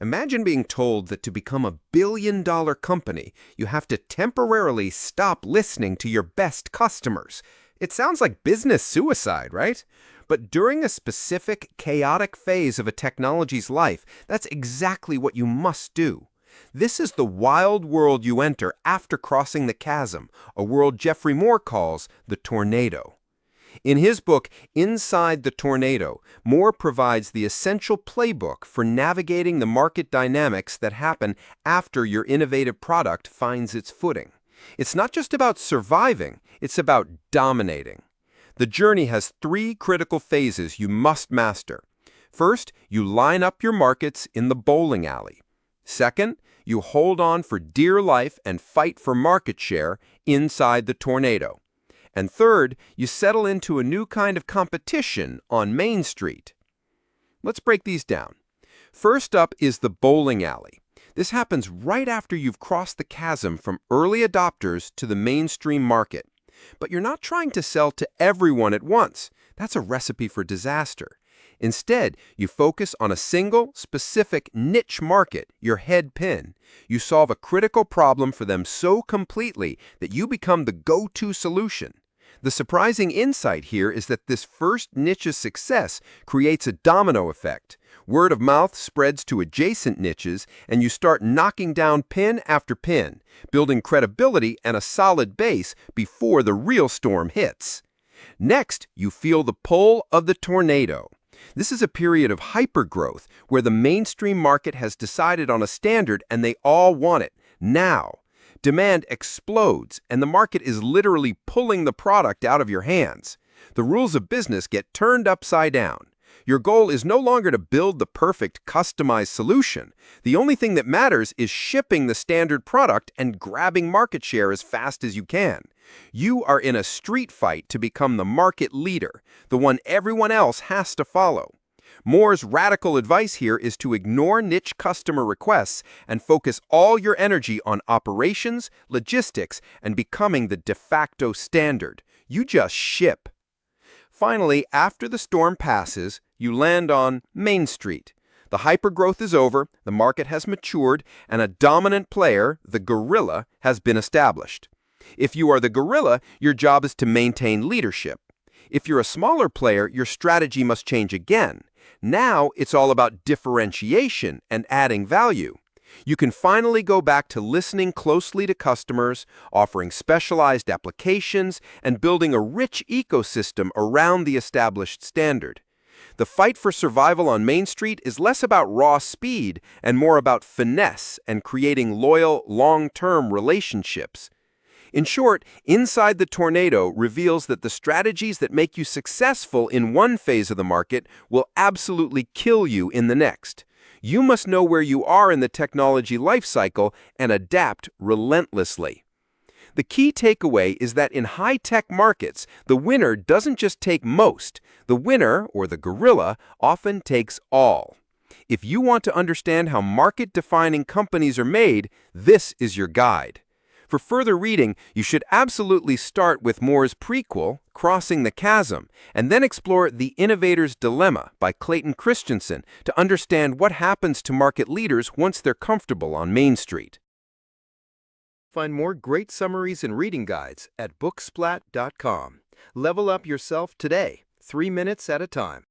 Imagine being told that to become a billion-dollar company, you have to temporarily stop listening to your best customers. It sounds like business suicide, right? But during a specific, chaotic phase of a technology's life, that's exactly what you must do. This is the wild world you enter after crossing the chasm, a world Geoffrey Moore calls the tornado. In his book, Inside the Tornado, Moore provides the essential playbook for navigating the market dynamics that happen after your innovative product finds its footing. It's not just about surviving, it's about dominating. The journey has three critical phases you must master. First, you line up your markets in the bowling alley. Second, you hold on for dear life and fight for market share inside the tornado. And third, you settle into a new kind of competition on Main Street. Let's break these down. First up is the bowling alley. This happens right after you've crossed the chasm from early adopters to the mainstream market. But you're not trying to sell to everyone at once. That's a recipe for disaster. Instead, you focus on a single, specific niche market, your head pin. You solve a critical problem for them so completely that you become the go-to solution. The surprising insight here is that this first niche's success creates a domino effect. Word of mouth spreads to adjacent niches, and you start knocking down pin after pin, building credibility and a solid base before the real storm hits. Next, you feel the pull of the tornado. This is a period of hypergrowth where the mainstream market has decided on a standard and they all want it now. Demand explodes, and the market is literally pulling the product out of your hands. The rules of business get turned upside down. Your goal is no longer to build the perfect customized solution. The only thing that matters is shipping the standard product and grabbing market share as fast as you can. You are in a street fight to become the market leader, the one everyone else has to follow. Moore's radical advice here is to ignore niche customer requests and focus all your energy on operations, logistics, and becoming the de facto standard. You just ship. Finally, after the storm passes, you land on Main Street. The hypergrowth is over, the market has matured, and a dominant player, the gorilla, has been established. If you are the gorilla, your job is to maintain leadership. If you're a smaller player, your strategy must change again. Now it's all about differentiation and adding value. You can finally go back to listening closely to customers, offering specialized applications, and building a rich ecosystem around the established standard. The fight for survival on Main Street is less about raw speed and more about finesse and creating loyal, long-term relationships. In short, Inside the Tornado reveals that the strategies that make you successful in one phase of the market will absolutely kill you in the next. You must know where you are in the technology life cycle and adapt relentlessly. The key takeaway is that in high-tech markets, the winner doesn't just take most. The winner, or the gorilla, often takes all. If you want to understand how market-defining companies are made, this is your guide. For further reading, you should absolutely start with Moore's prequel, Crossing the Chasm, and then explore The Innovator's Dilemma by Clayton Christensen to understand what happens to market leaders once they're comfortable on Main Street. Find more great summaries and reading guides at booksplat.com. Level up yourself today, 3 minutes at a time.